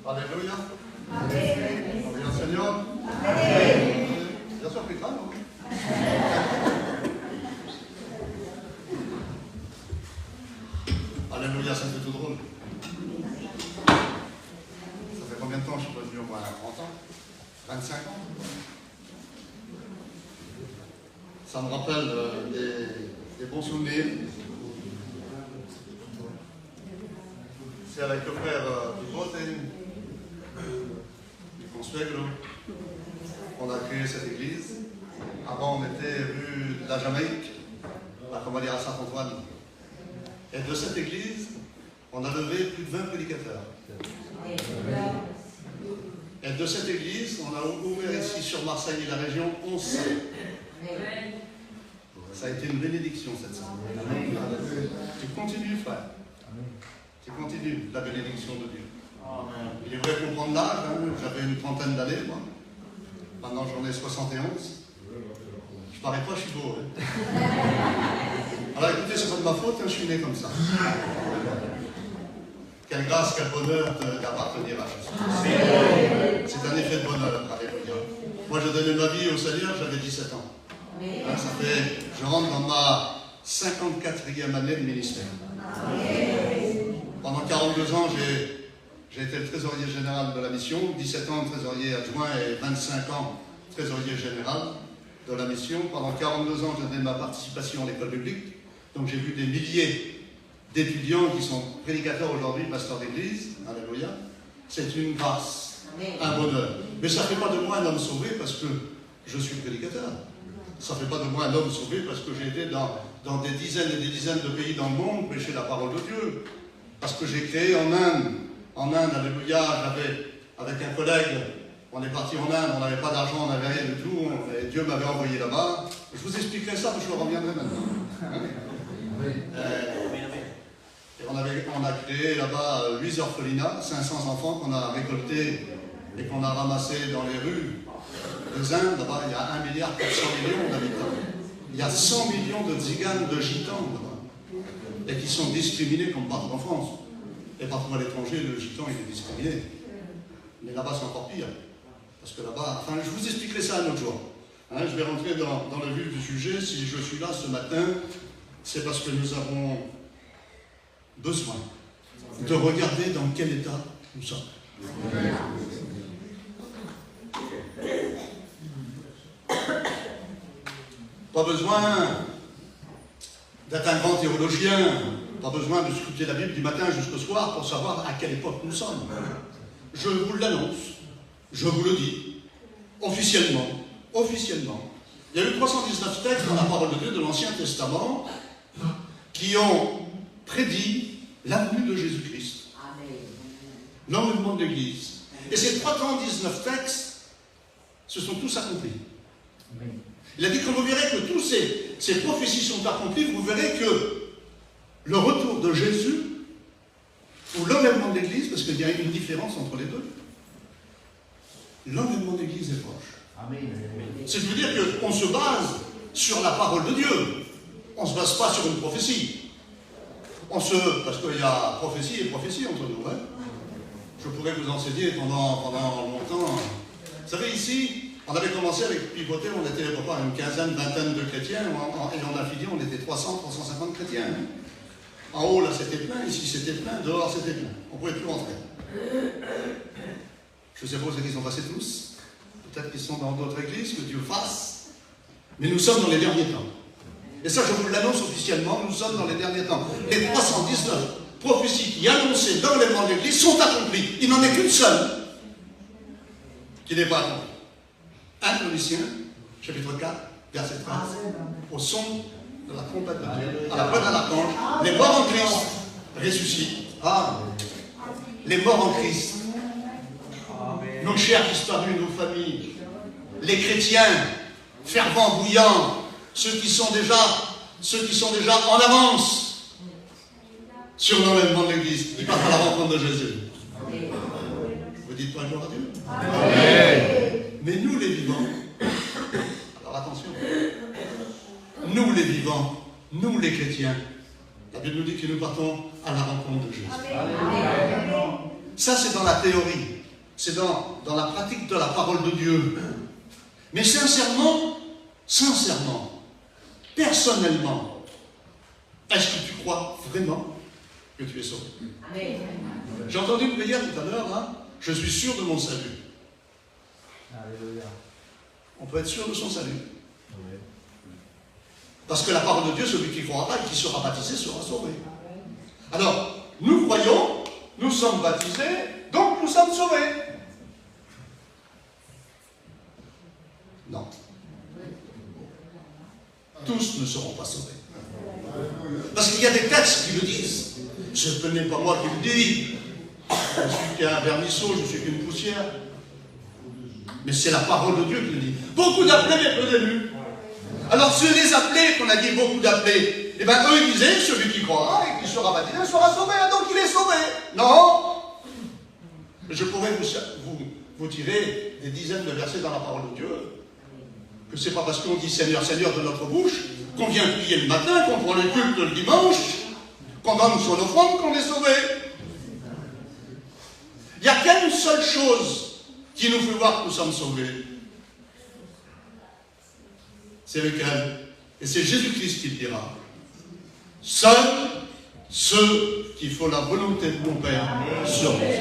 Alléluia. Alléluia, Seigneur. Amen. Bien sûr, plus calme. Alléluia, ça me fait tout drôle. Ça fait combien de temps que je suis venu au moins 30 ans 25 ans. Ça me rappelle des bons souvenirs. C'est avec le frère Dubote, du Consuegro, qu'on a créé cette église. Avant, on était rue de la Jamaïque, à Comalia à Saint-Antoine. Et de cette église, on a levé plus de 20 prédicateurs. Et de cette église, on a ouvert ici sur Marseille et la région 11 salles. Ça a été une bénédiction cette semaine. Tu continues, frère. Tu continues la bénédiction de Dieu. Il est vrai qu'on prend de l'âge, j'avais une trentaine d'années, moi. Maintenant j'en ai 71. Je parais pas, je suis beau. Alors écoutez, c'est pas de ma faute, je suis né comme ça. Quelle grâce, quel bonheur d'appartenir à Jésus. C'est un effet de bonheur, alléluia. Moi je donnais ma vie au Seigneur, j'avais 17 ans. Ça fait, je rentre dans ma 54e année de ministère. Pendant 42 ans, j'ai été le trésorier général de la mission, 17 ans trésorier adjoint et 25 ans trésorier général de la mission. Pendant 42 ans, j'ai donné ma participation à l'école publique. Donc j'ai vu des milliers d'étudiants qui sont prédicateurs aujourd'hui, pasteurs d'église. Alléluia. C'est une grâce, un bonheur. Mais ça ne fait pas de moi un homme sauvé parce que je suis prédicateur. Ça ne fait pas de moi un homme sauvé parce que j'ai été dans des dizaines et des dizaines de pays dans le monde prêcher la parole de Dieu. Parce que j'ai créé en Inde, alléluia, avec un collègue, on est parti en Inde, on n'avait pas d'argent, on n'avait rien du tout, et Dieu m'avait envoyé là-bas. Je vous expliquerai ça, mais je reviendrai maintenant. Et on a créé là-bas 8 orphelinats, 500 enfants qu'on a récoltés et qu'on a ramassés dans les rues des Indes. Là-bas, il y a 1,4 milliard d'habitants. Il y a 100 millions de tziganes, de gitans là-bas, et qui sont discriminés comme partout en France. Et partout à l'étranger, le gitan il est discriminé. Mais là-bas, c'est encore pire. Parce que là-bas, enfin, je vous expliquerai ça un autre jour. Je vais rentrer dans le vif du sujet. Si je suis là ce matin, c'est parce que nous avons besoin de regarder dans quel état nous sommes. Pas besoin d'être un grand théologien, pas besoin de scruter la Bible du matin jusqu'au soir pour savoir à quelle époque nous sommes. Je vous l'annonce, je vous le dis, officiellement, il y a eu 319 textes dans la parole de Dieu de l'Ancien Testament qui ont prédit l'avenue de Jésus-Christ, l'enlèvement de l'Église. Et ces 319 textes se sont tous accomplis. Il a dit que vous verrez que tous ces prophéties sont accomplies, vous verrez que le retour de Jésus ou l'enlèvement de l'Église, parce qu'il y a une différence entre les deux, l'enlèvement de l'Église est proche. C'est de dire qu'on se base sur la parole de Dieu. On ne se base pas sur une prophétie. Parce qu'il y a prophétie et prophétie entre nous. Je pourrais vous enseigner pendant longtemps. Vous savez, ici, on avait commencé avec Pivoter, on était une quinzaine, vingtaine de chrétiens, et on a fini, on était 300, 350 chrétiens. En haut, là, c'était plein, ici, c'était plein, dehors, c'était plein. On ne pouvait plus rentrer. Je sais pas où ils sont passés tous. Peut-être qu'ils sont dans d'autres églises, que Dieu fasse. Mais nous sommes dans les derniers temps. Et ça, je vous l'annonce officiellement, nous sommes dans les derniers temps. Les 319 prophéties qui annonçaient l'enlèvement de l'Église sont accomplies. Il n'en est qu'une seule qui n'est pas accomplie. 1 Colossiens, chapitre 4, verset 13. Au son de la trompette de Dieu, à la voix d'un archange, les morts en Christ ressuscitent. Les morts en Christ. Nos chers disparus, nos familles, les chrétiens fervents, bouillants, ceux qui sont déjà en avance sur l'enlèvement de l'Église, ils partent à la rencontre de Jésus. Vous dites pas gloire à Dieu? Amen. Mais nous les vivants, alors attention, nous les vivants, nous les chrétiens, la Bible nous dit que nous partons à la rencontre de Jésus. Amen. Ça, c'est dans la théorie. C'est dans la pratique de la parole de Dieu. Mais sincèrement, personnellement, est-ce que tu crois vraiment que tu es sauvé? J'ai entendu une prière tout à l'heure, hein, je suis sûr de mon salut. Alléluia. On peut être sûr de son salut. Parce que la parole de Dieu, celui qui croira et qui sera baptisé sera sauvé. Alors, nous croyons, nous sommes baptisés, donc nous sommes sauvés. Non. Tous ne seront pas sauvés. Parce qu'il y a des textes qui le disent. Ce n'est pas moi qui le dis. Je suis qu'un vermisseau, je suis qu'une poussière. Mais c'est la parole de Dieu qui le dit. Beaucoup d'appelés, mais peu d'élus. Alors, ceux des appelés, qu'on a dit beaucoup d'appelés, eh bien, eux, ils disaient, celui qui croira et qui sera baptisé sera sauvé, donc il est sauvé. Non. Je pourrais vous tirer des dizaines de versets dans la parole de Dieu, que c'est pas parce qu'on dit Seigneur, Seigneur de notre bouche, qu'on vient prier le matin, qu'on prend le culte le dimanche, qu'on donne son offrande, qu'on est sauvé. Il n'y a qu'une seule chose qui nous fait voir que nous sommes sauvés. C'est lequel? Et c'est Jésus-Christ qui le dira. Seuls ceux qui font la volonté de mon Père seront sauvés.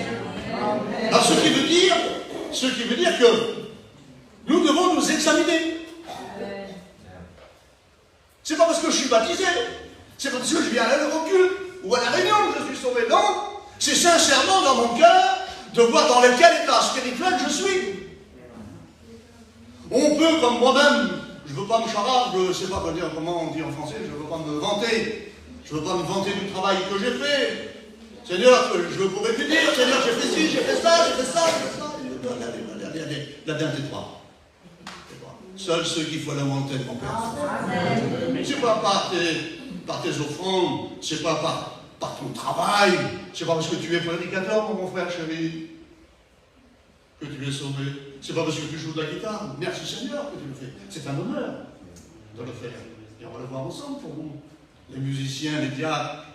Alors ce qui veut dire que nous devons nous examiner. C'est pas parce que je suis baptisé, c'est pas parce que je viens à l'Eurocule ou à la Réunion que je suis sauvé, non. C'est sincèrement dans mon cœur de voir dans quel état spirituel je suis. On peut, comme moi-même, je ne veux pas me charade, je ne sais pas comment on dit en français, je ne veux pas me vanter. Je ne veux pas me vanter du travail que j'ai fait. Seigneur, je pourrais te dire, Seigneur, j'ai fait ci, j'ai fait ça, j'ai fait ça, j'ai fait ça. La dernière des trois. Seuls ceux qui font la volonté de mon Père. C'est pas par tes offrandes, c'est pas par ton travail, c'est pas parce que tu es prédicateur, mon frère chéri, que tu es sauvé. C'est pas parce que tu joues de la guitare. Merci Seigneur que tu le fais. C'est un honneur de le faire. Et on va le voir ensemble pour vous. Les musiciens, les diacres.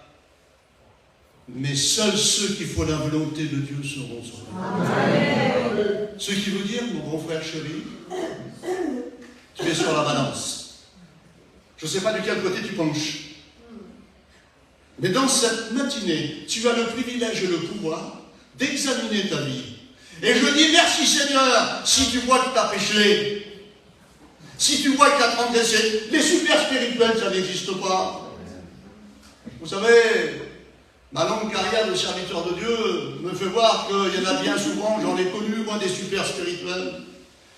Mais seuls ceux qui font la volonté de Dieu seront sauvés. Amen. Ce qui veut dire, mon bon frère chéri, tu es sur la balance. Je ne sais pas de quel côté tu penches. Mais dans cette matinée, tu as le privilège et le pouvoir d'examiner ta vie. Et je dis merci Seigneur, si tu vois que tu as péché, si tu vois que tu as transgressé, les super spirituels, ça n'existe pas. Vous savez, ma longue carrière de serviteur de Dieu me fait voir qu'il y en a bien souvent, j'en ai connu, moi, des super spirituels,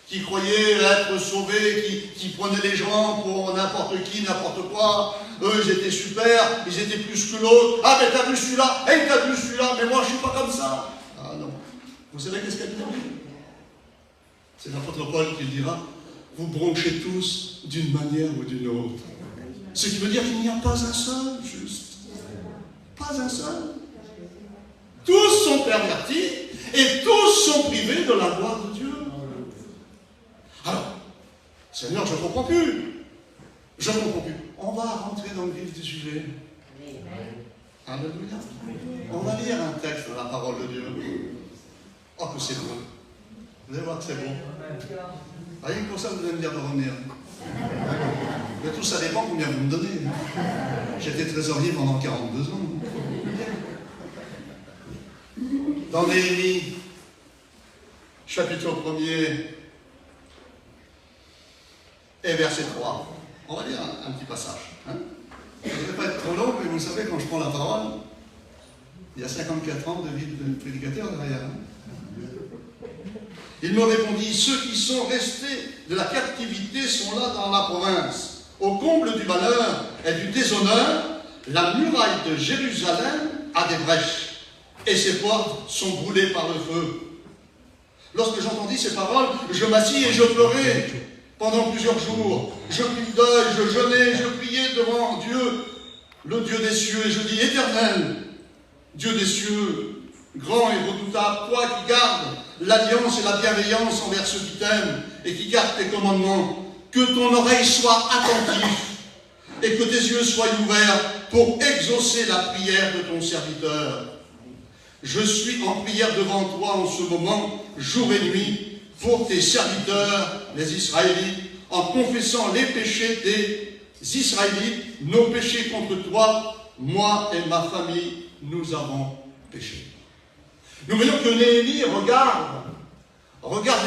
qui croyaient être sauvés, qui prenaient les gens pour n'importe qui, n'importe quoi. Eux, ils étaient super, ils étaient plus que l'autre. Ah, mais t'as vu celui-là, et t'as vu celui-là, mais moi, je ne suis pas comme ça. Ah non. Vous savez qu'est-ce qu'elle dit? C'est l'apôtre Paul qui le dira. Vous bronchez tous d'une manière ou d'une autre. Ce qui veut dire qu'il n'y a pas un seul, juste. Pas un seul. Tous sont pervertis et tous sont privés de la gloire de Dieu. Alors, Seigneur, je ne comprends plus. Je ne comprends plus. On va rentrer dans le vif du sujet. Alléluia. On va lire un texte de la parole de Dieu. Oh, que c'est beau. Vous allez voir que c'est beau. Rien que pour ça, vous allez me dire de revenir. Mais tout ça dépend combien vous me donnez. J'étais trésorier pendant 42 ans. Dans Néhémie, chapitre 1er, et verset 3. On va lire un petit passage. Hein. Je ne vais pas être trop long, mais vous savez, quand je prends la parole, il y a 54 ans de vie de prédicateur derrière. Hein. Il me répondit, ceux qui sont restés de la captivité sont là dans la province. Au comble du malheur et du déshonneur, la muraille de Jérusalem a des brèches, et ses portes sont brûlées par le feu. Lorsque j'entendis ces paroles, je m'assis et je pleurais pendant plusieurs jours. Je pris deuil, je jeûnais, je priais devant Dieu, le Dieu des cieux, et je dis, Éternel, Dieu des cieux, grand et redoutable, toi qui gardes l'alliance et la bienveillance envers ceux qui t'aiment et qui gardent tes commandements, que ton oreille soit attentive et que tes yeux soient ouverts pour exaucer la prière de ton serviteur. je suis en prière devant toi en ce moment, jour et nuit, pour tes serviteurs, les Israélites, en confessant les péchés des Israélites, nos péchés contre toi, moi et ma famille, nous avons péché. Nous voyons que Néhémie regarde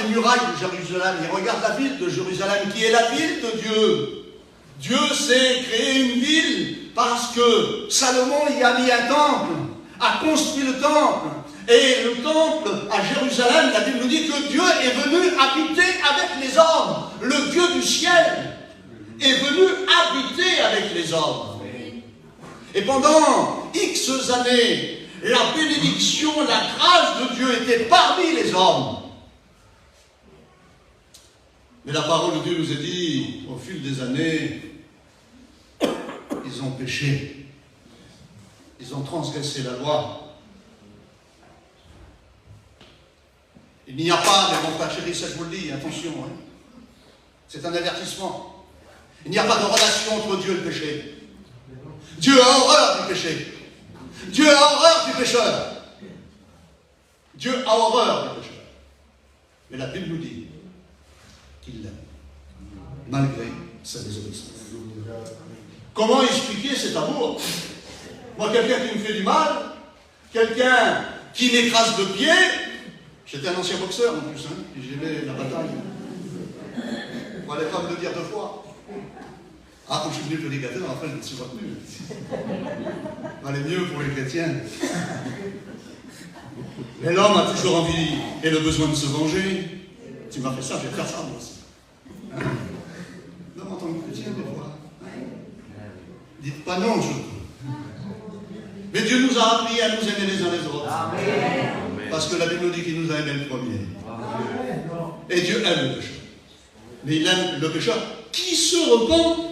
les murailles de Jérusalem, il regarde la ville de Jérusalem, qui est la ville de Dieu. Dieu s'est créé une ville parce que Salomon y a mis un temple, a construit le temple. Et le temple à Jérusalem, la Bible nous dit que Dieu est venu habiter avec les hommes. Le Dieu du ciel est venu habiter avec les hommes. Et pendant X années, la bénédiction, la grâce de Dieu était parmi les hommes. Mais la parole de Dieu nous a dit, au fil des années, ils ont péché. Ils ont transgressé la loi. Il n'y a pas, mais mon frère chéri, ça je vous le dis, attention, hein. C'est un avertissement. Il n'y a pas de relation entre Dieu et le péché. Dieu a horreur du péché. Dieu a horreur du pécheur. Dieu a horreur du pécheur. Mais la Bible nous dit qu'il l'aime, malgré sa désobéissance. Comment expliquer cet amour? Moi, quelqu'un qui me fait du mal, quelqu'un qui m'écrase de pied, j'étais un ancien boxeur en plus, hein, et j'aimais la bataille. Il ne fallait pas me le dire deux fois. Ah, quand je suis venu prédicateur, après je me suis retenu. Il valait mieux pour les chrétiens. Mais l'homme a toujours envie et le besoin de se venger. Tu m'as fait ça, je vais faire ça moi aussi. Hein? L'homme en tant que chrétien, des fois. Dites pas non, je peux. Mais Dieu nous a appris à nous aimer les uns les autres. Amen. Parce que la Bible nous dit qu'il nous a aimé le premier. Amen. Et Dieu aime le pécheur. Mais il aime le pécheur qui se repent.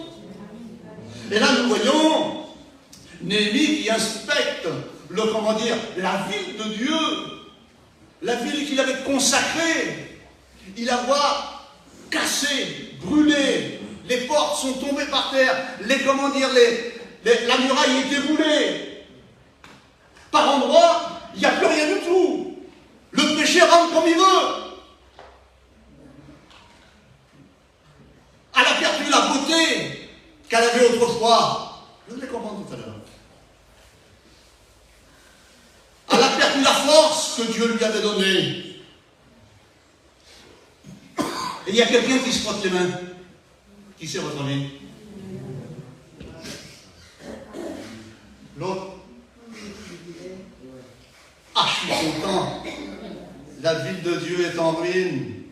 Et là, nous voyons Néhémie qui inspecte la ville de Dieu, la ville qu'il avait consacrée. Il la voit cassée, brûlée, les portes sont tombées par terre, la muraille est déboulée. Par endroits, il n'y a plus rien du tout. Le péché rentre comme il veut. Elle a perdu la beauté qu'elle avait autrefois. Je vais comprendre tout à l'heure. Elle a perdu la force que Dieu lui avait donnée. Et il y a quelqu'un qui se frotte les mains. Qui c'est votre ami? L'autre. Ah, je suis content. La ville de Dieu est en ruine.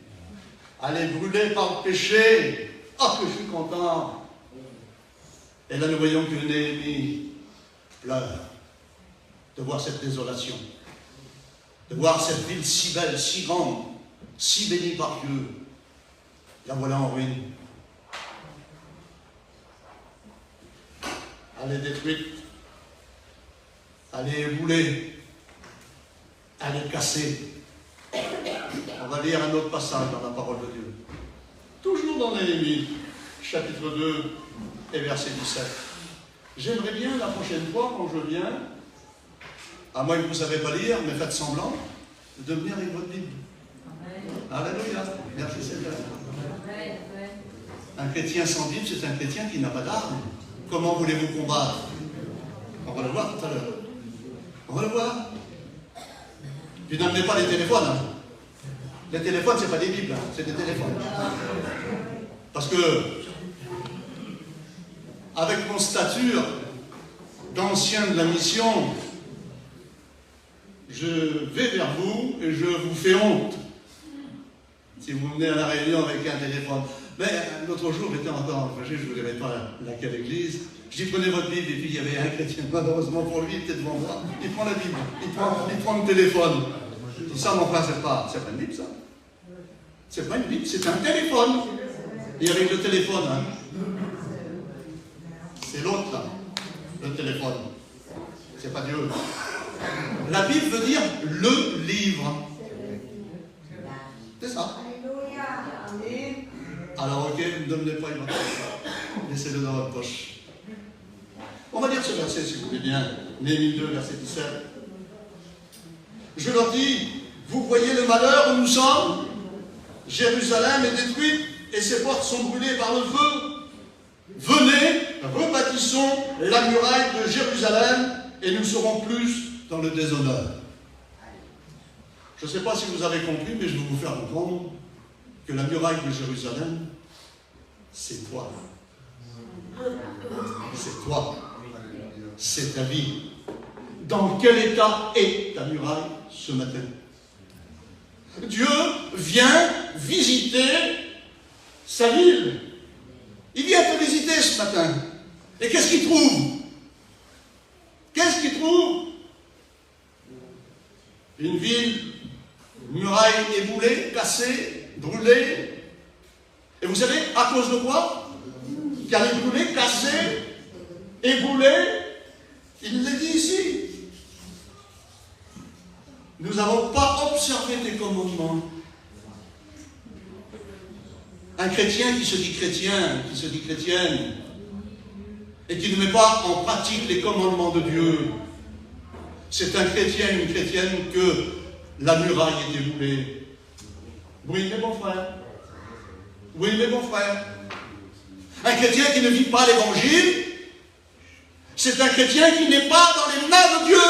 Elle est brûlée par le péché. Ah, que je suis content. Et là, nous voyons que Néhémie pleure de voir cette désolation, de voir cette ville si belle, si grande, si bénie par Dieu. La voilà en ruine. Elle est détruite. Elle est éboulée. Elle est cassée. On va lire un autre passage dans la parole de Dieu. Toujours dans Néhémie, chapitre 2 et verset 17. J'aimerais bien la prochaine fois, quand je viens, à moins que vous ne savez pas lire, mais faites semblant, de venir avec votre Bible. Alléluia. Merci Seigneur. Un chrétien sans Bible, c'est un chrétien qui n'a pas d'armes. Comment voulez-vous combattre? On va le voir tout à l'heure. On va le voir. Puis n'amenez pas les téléphones. Hein. Les téléphones, ce n'est pas des Bibles, hein, c'est des téléphones. Parce que, avec mon stature d'ancien de la mission, je vais vers vous et je vous fais honte. Si vous venez à la réunion avec un téléphone. Mais l'autre jour, j'étais encore engagé, je ne vous dirai pas laquelle église. Je dis, prenez votre Bible, et puis il y avait un chrétien, malheureusement pour lui, il était devant moi, il prend la Bible, il prend le téléphone. Je dis, ça, mon frère, c'est pas une Bible, ça. C'est pas une Bible, c'est un téléphone. Et avec le téléphone, hein, c'est l'autre, là, le téléphone. C'est pas Dieu. La Bible veut dire le livre. C'est ça. Alors, ok, ne me donnez pas une autre. Laissez-le dans votre poche. On va lire ce verset, si vous voulez bien. Néhémie 2, verset 17. Je leur dis, vous voyez le malheur où nous sommes? Jérusalem est détruite et ses portes sont brûlées par le feu. Venez, rebâtissons la muraille de Jérusalem et nous serons plus dans le déshonneur. Je ne sais pas si vous avez compris, mais je vais vous faire comprendre que la muraille de Jérusalem, c'est toi. C'est toi. C'est ta vie. Dans quel état est ta muraille ce matin? Dieu vient visiter sa ville. Il vient te visiter ce matin. Et qu'est-ce qu'il trouve? Qu'est-ce qu'il trouve? Une ville, une muraille éboulée, cassée, brûlée. Et vous savez, à cause de quoi? Car elle est brûlée, cassée, éboulée. Il le dit ici. Nous n'avons pas observé tes commandements. Un chrétien qui se dit chrétien, qui se dit chrétienne, et qui ne met pas en pratique les commandements de Dieu, c'est un chrétien, une chrétienne que la muraille est déboulée. Oui, mes bons frères. Oui, mes bons frères. Un chrétien qui ne vit pas l'évangile, c'est un chrétien qui n'est pas dans les mains de Dieu.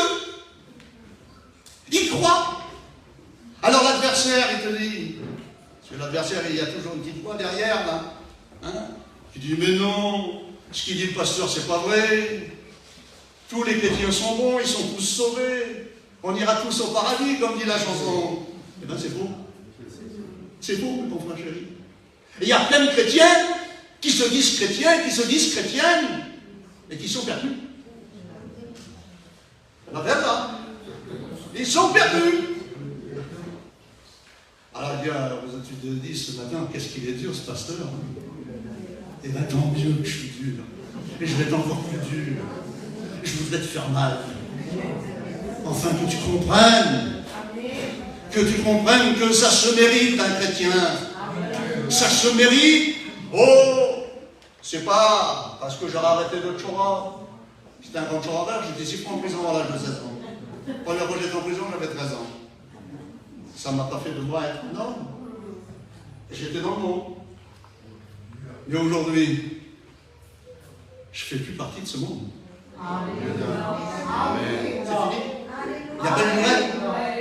Il croit. Alors l'adversaire, il te dit, parce que l'adversaire, il y a toujours une petite voix derrière, là, hein, qui dit, mais non, ce qu'il dit le pasteur, c'est pas vrai. Tous les chrétiens sont bons, ils sont tous sauvés. On ira tous au paradis, comme dit la chanson. Eh bien, c'est faux. C'est faux, mon frère chéri. Et il y a plein de chrétiens qui se disent chrétiens, qui se disent chrétiennes, et qui sont perdus. La verdad. Ils sont perdus. Alors, tu te dis ce matin, qu'est-ce qu'il est dur, ce pasteur? Eh bien, tant mieux que je suis dur. Et je vais être encore plus dur. Je voudrais te faire mal. Enfin, que tu comprennes. Que tu comprennes que ça se mérite d'un chrétien. Ça se mérite. Oh, c'est pas parce que j'aurais arrêté de Tchora. J'étais un grand Tchora, j'étais 6 fois en prison à l'âge de 16 ans. Première fois que j'étais en prison, j'avais 13 ans. Ça ne m'a pas fait de moi être un homme. J'étais dans le monde. Mais aujourd'hui, je ne fais plus partie de ce monde. C'est fini.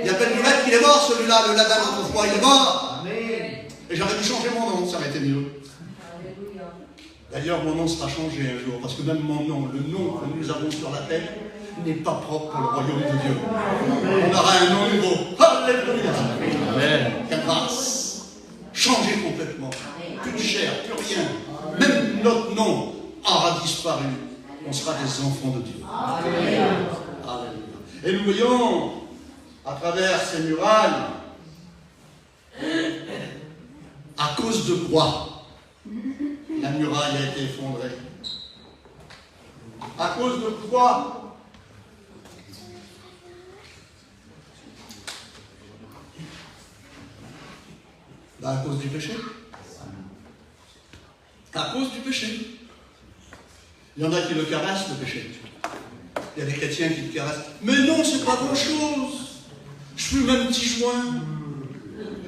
Il y a peine Lurette qu'il est mort, celui-là, le Ladan autrefois, il est mort. Et j'aurais dû changer mon nom, ça aurait été mieux. D'ailleurs, mon nom sera changé un jour, parce que même mon nom, le nom que nous avons sur la tête, n'est pas propre pour le royaume de Dieu. On aura un nom nouveau. Alléluia. Quelle grâce. Changer complètement. Plus de chair, plus rien. Même notre nom aura disparu. On sera des enfants de Dieu. Alléluia. Et nous voyons, à travers ces murailles, à cause de quoi la muraille a été effondrée? À cause de quoi? Ben, à cause du péché. À cause du péché. Il y en a qui le caressent, le péché. Il y a des chrétiens qui le caressent. Mais non, c'est pas grand-chose. Je fume un petit joint.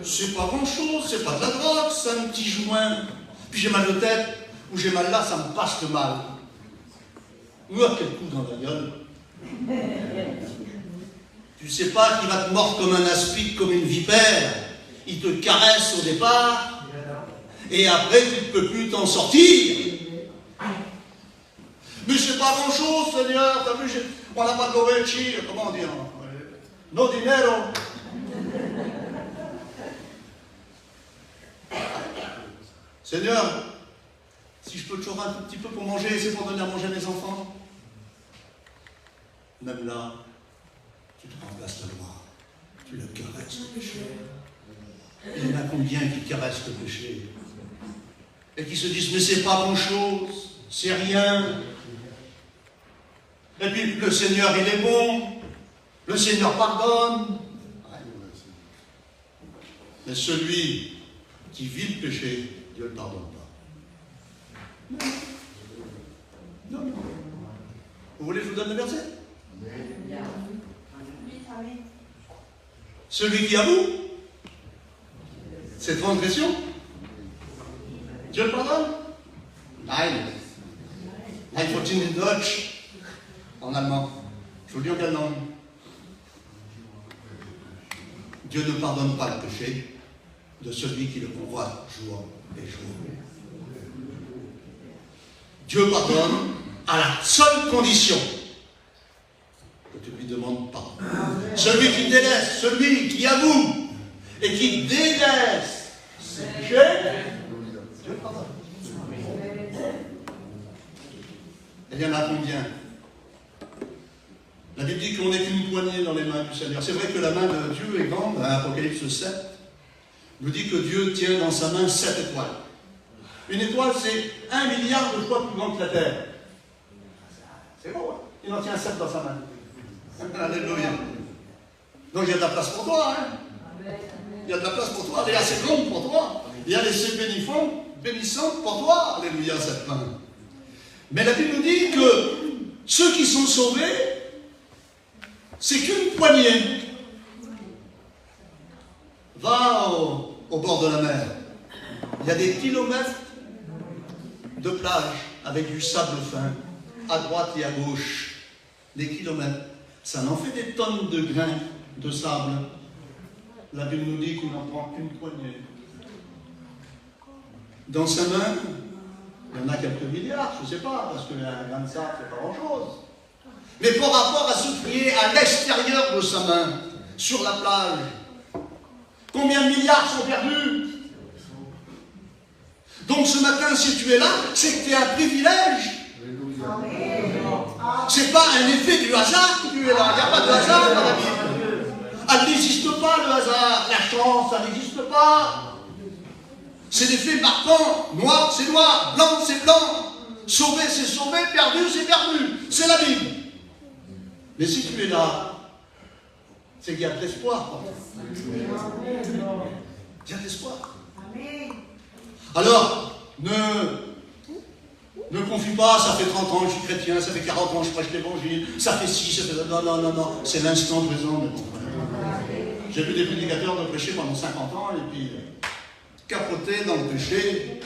C'est pas grand-chose, c'est pas de la drogue, c'est un petit joint. Puis j'ai mal de tête, ou j'ai mal là, ça me passe le mal. Ouah, quel coup dans la gueule. Tu sais pas qu'il va te mordre comme un aspic, comme une vipère. Il te caresse au départ, et après tu ne peux plus t'en sortir. Mais c'est pas grand-chose, Seigneur, t'as vu, on n'a pas de l'orechi, comment dire? No dinero. Seigneur, si je peux te chorer un tout petit peu pour manger, c'est pour donner à manger à mes enfants. Même là, tu te remplaces la loi, tu le caresses le péché. Il y en a combien qui caressent le péché et qui se disent mais c'est pas grand-chose, c'est rien. Et puis le Seigneur il est bon, le Seigneur pardonne. Mais celui qui vit le péché, Dieu ne le pardonne pas. Non. Vous voulez que je vous donne le verset? Celui qui avoue ses transgressions, Dieu le pardonne. Nein. Nein, faut dire in Deutsch, en allemand. Je vous le dis en quelle langue? Dieu ne pardonne pas le péché de celui qui le convoite jour et jour. Dieu pardonne à la seule condition que tu lui demandes pardon. Celui qui délaisse, celui qui avoue et qui délaisse ses péchés, Dieu pardonne. Et il y en a combien? La Bible dit qu'on n'est qu'une poignée dans les mains du Seigneur. C'est vrai que la main de Dieu est grande, à Apocalypse 7, nous dit que Dieu tient dans sa main 7 étoiles. Une étoile, c'est 1 milliard de fois plus grande que la Terre. C'est beau, hein? Il en tient 7 dans sa main. Alléluia. Donc il y a de la place pour toi, hein? Il y a de la place pour toi, elle est assez grande pour toi. Et elle est assez bénissante pour toi. Alléluia, cette main. Mais la Bible nous dit que ceux qui sont sauvés, c'est qu'une poignée. Va au bord de la mer. Il y a des kilomètres de plage avec du sable fin, à droite et à gauche. Des kilomètres. Ça en fait des tonnes de grains de sable. La Bible nous dit qu'on n'en prend qu'une poignée. Dans sa main, il y en a quelques milliards, je ne sais pas, parce qu'un grain de sable, c'est pas grand-chose. Mais par rapport à ce qui est à l'extérieur de sa main, sur la plage, combien de milliards sont perdus? Donc ce matin, si tu es là, c'est que tu es un privilège. C'est pas un effet du hasard que tu es là. Il n'y a pas de hasard dans la vie. Elle n'existe pas, le hasard. La chance, ça n'existe pas. C'est des faits marquants. Noir, c'est noir. Blanc, c'est blanc. Sauvé, c'est sauvé. Perdu, c'est perdu. C'est la Bible. Mais si tu es là, c'est qu'il y a de l'espoir. Il y a de l'espoir. Alors, ne confie pas, ça fait 30 ans que je suis chrétien, ça fait 40 ans que je prêche l'évangile, ça fait ci, ça fait... Non, c'est l'instant présent, mes bons frères. J'ai vu des prédicateurs de prêcher pendant 50 ans, et puis capoter dans le péché.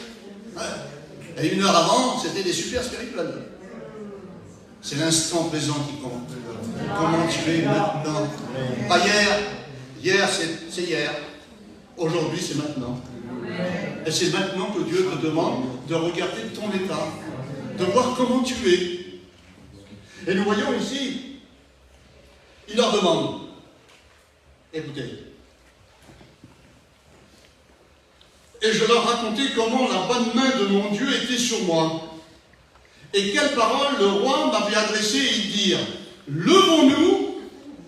Ouais. Et 1 heure avant, c'était des super spirituels. C'est l'instant présent qui compte. Comment tu es maintenant? Pas hier. Hier, c'est hier. Aujourd'hui, c'est maintenant. Et c'est maintenant que Dieu te demande de regarder ton état, de voir comment tu es. Et nous voyons ici, il leur demande, écoutez, et je leur racontais comment la bonne main de mon Dieu était sur moi, et quelles paroles le roi m'avait adressées et dire, levons-nous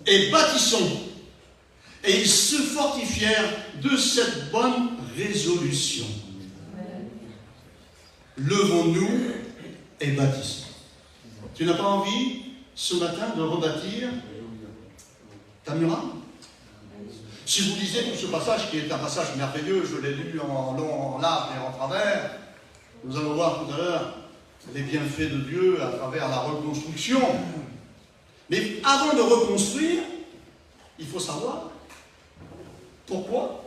et bâtissons. Et ils se fortifièrent de cette bonne résolution. Levons-nous et bâtissons. Tu n'as pas envie, ce matin, de rebâtir ta muraille? Si vous lisez tout ce passage, qui est un passage merveilleux, je l'ai lu en long, en large et en travers, nous allons voir tout à l'heure les bienfaits de Dieu à travers la reconstruction. Mais avant de reconstruire, il faut savoir pourquoi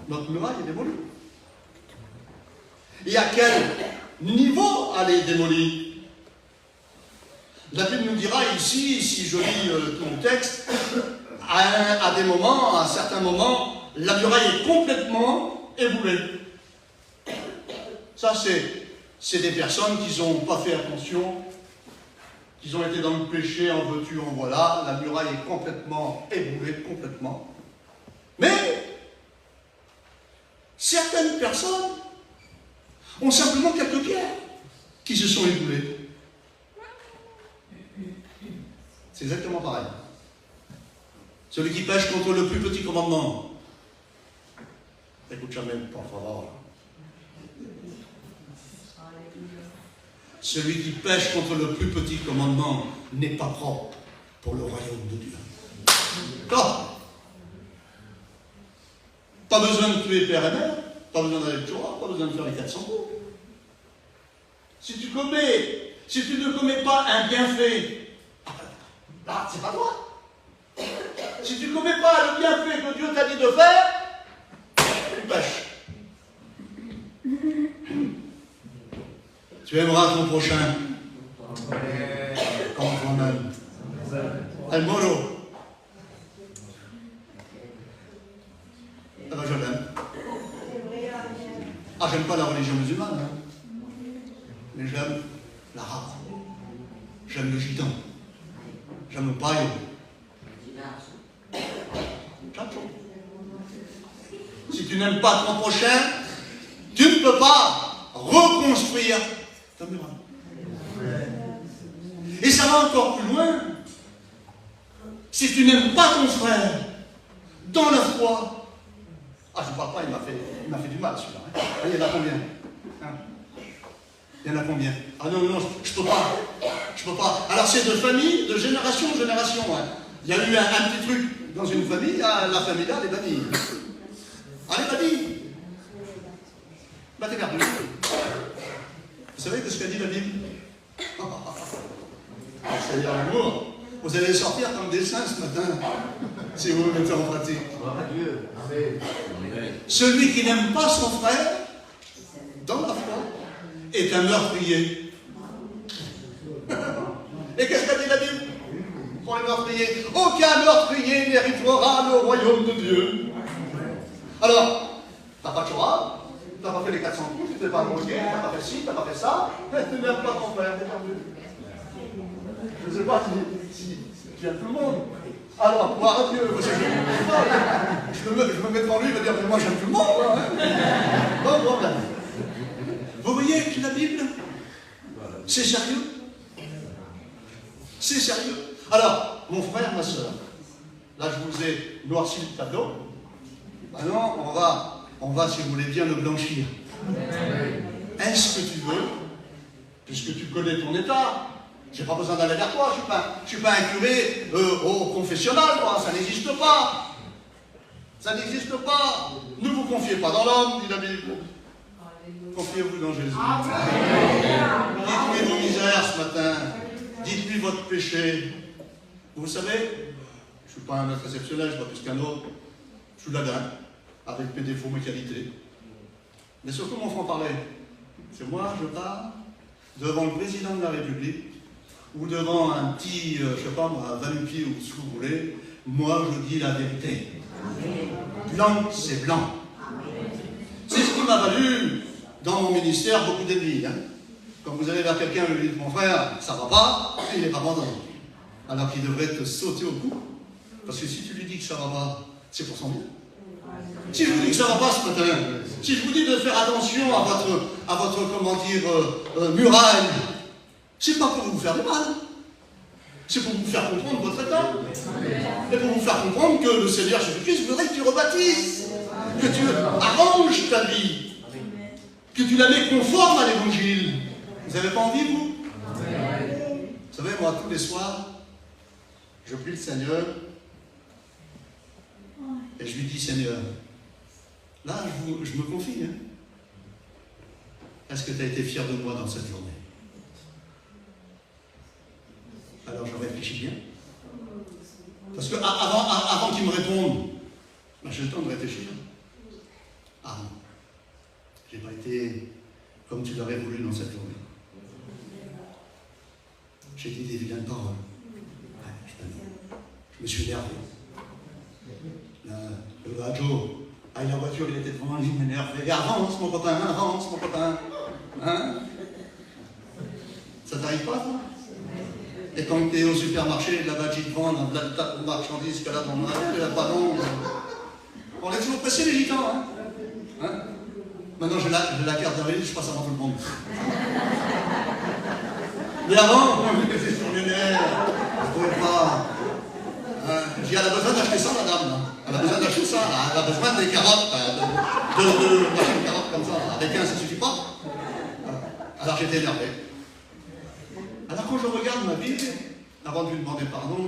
notre muraille est démolie. Et à quel niveau elle est démolie? La Bible nous dira ici, si je lis tout le texte, à des moments, à certains moments, la muraille est complètement éboulée. Ça, c'est des personnes qui n'ont pas fait attention, qui ont été dans le péché, en veux-tu, en voilà. La muraille est complètement éboulée, complètement. Mais certaines personnes ont simplement quelques pierres qui se sont éboulées. C'est exactement pareil. Celui qui pêche contre le plus petit commandement. Écoute jamais, pour favor. Celui qui pêche contre le plus petit commandement n'est pas propre pour le royaume de Dieu. Non. Pas besoin de tuer père et mère, pas besoin d'aller le Torah, pas besoin de faire les 400 coups. Si tu ne commets pas un bienfait, là, c'est pas toi. si tu ne commets pas le bienfait que Dieu t'a dit de faire, tu pêches. Tu aimeras ton prochain comme toi-même. El moro. Ah ben je l'aime. Ah, j'aime pas la religion musulmane, hein. Mais j'aime l'arabe. J'aime le gitan. J'aime le païen. Si tu n'aimes pas ton prochain, tu ne peux pas reconstruire ta muraille. Et ça va encore plus loin. Si tu n'aimes pas ton frère dans la foi, ah, je ne parle pas, il m'a fait du mal celui-là. Hein. Ah, il y en a combien? Hein? Il y en a combien? Ah non, non, je ne peux pas. Je peux pas. Alors c'est de famille, de génération en génération. Hein. Il y a eu un petit truc dans une famille, la famille là, elle est bannie. Ah, elle est bannie. Bah, t'es perdu. Vous savez ce qu'a dit la Bible? C'est-à-dire l'amour. Vous allez sortir comme des saints ce matin, si vous le mettez en pratique. Celui qui n'aime pas son frère, dans la foi, est un meurtrier. Et qu'est-ce qu'a dit la Bible pour les meurtriers? Aucun meurtrier n'héritera le royaume de Dieu. Alors, t'as pas de Torah, t'as pas fait les 400 coups, tu t'es pas drogué, t'as pas fait ci, t'as pas fait ça, tu n'aimes pas ton frère, t'es perdu. Je ne sais pas si tu aimes tout le monde. Alors, gloire à Dieu, je me mets devant lui, il va dire, mais moi j'aime tout le monde. Hein. Bon problème. Vous voyez que la Bible, c'est sérieux. C'est sérieux. Alors, mon frère, ma soeur, là je vous ai noirci le tableau. Maintenant, on va, si vous voulez bien, le blanchir. Est-ce que tu veux, puisque tu connais ton état, j'ai pas besoin d'aller vers toi, je suis pas un curé au confessionnal, moi, ça n'existe pas. Ça n'existe pas. Ne vous confiez pas dans l'homme, dit la Bible. Confiez-vous dans Jésus. Dites-lui vos misères ce matin. Dites-lui votre péché. Vous savez, je ne suis pas un maître exceptionnel, je ne suis pas plus qu'un autre. Je suis ladin, avec mes défauts, mes qualités. Mais surtout mon franc-parler. C'est moi, je pars devant le président de la République, ou devant un petit, je ne sais pas moi, Vanupier ou ce que vous voulez, moi je dis la vérité. Blanc, c'est blanc. C'est ce qui m'a valu dans mon ministère beaucoup d'ennemis. Hein. Quand vous allez vers quelqu'un et lui dites, mon frère, ça va pas, il n'est pas content. Alors qu'il devrait te sauter au cou. Parce que si tu lui dis que ça va pas, c'est pour son bien. Si je vous dis que ça va pas ce matin, si je vous dis de faire attention à votre comment dire, muraille, c'est pas pour vous faire du mal. C'est pour vous faire comprendre votre état. Et pour vous faire comprendre que le Seigneur Jésus-Christ voudrait que tu rebaptises, que tu arranges ta vie, que tu la mets conforme à l'Évangile. Vous n'avez pas envie, vous? Vous savez, moi, tous les soirs, je prie le Seigneur et je lui dis, Seigneur, là, je me confie. Hein. Est-ce que tu as été fier de moi dans cette journée? Alors je réfléchis bien. Parce que avant qu'il me réponde, ben, j'ai le temps de réfléchir. Ah non, j'ai pas été comme tu l'aurais voulu dans cette journée. J'ai dit des vilaines paroles. Je me suis énervé. Le Hadjo, la voiture, il était devant, il m'énervait. Avance mon copain, avance mon copain. Hein? Ça t'arrive pas, toi? Et quand tu es au supermarché, là-bas, tu te vends un tas de marchandises que là, dans le ballon. On est toujours pressé, les gitans. Hein? Maintenant, j'ai la carte d'arrivée, je passe avant tout le monde. Mais avant, j'étais sur les nerfs, je ne pouvais pas. J'ai dit, elle a besoin d'acheter ça, madame. Elle a besoin d'acheter ça. Elle a besoin des carottes, de carottes comme ça. Avec un, ça ne suffit pas. Alors j'étais énervé. Alors quand je regarde ma vie, avant de lui demander pardon,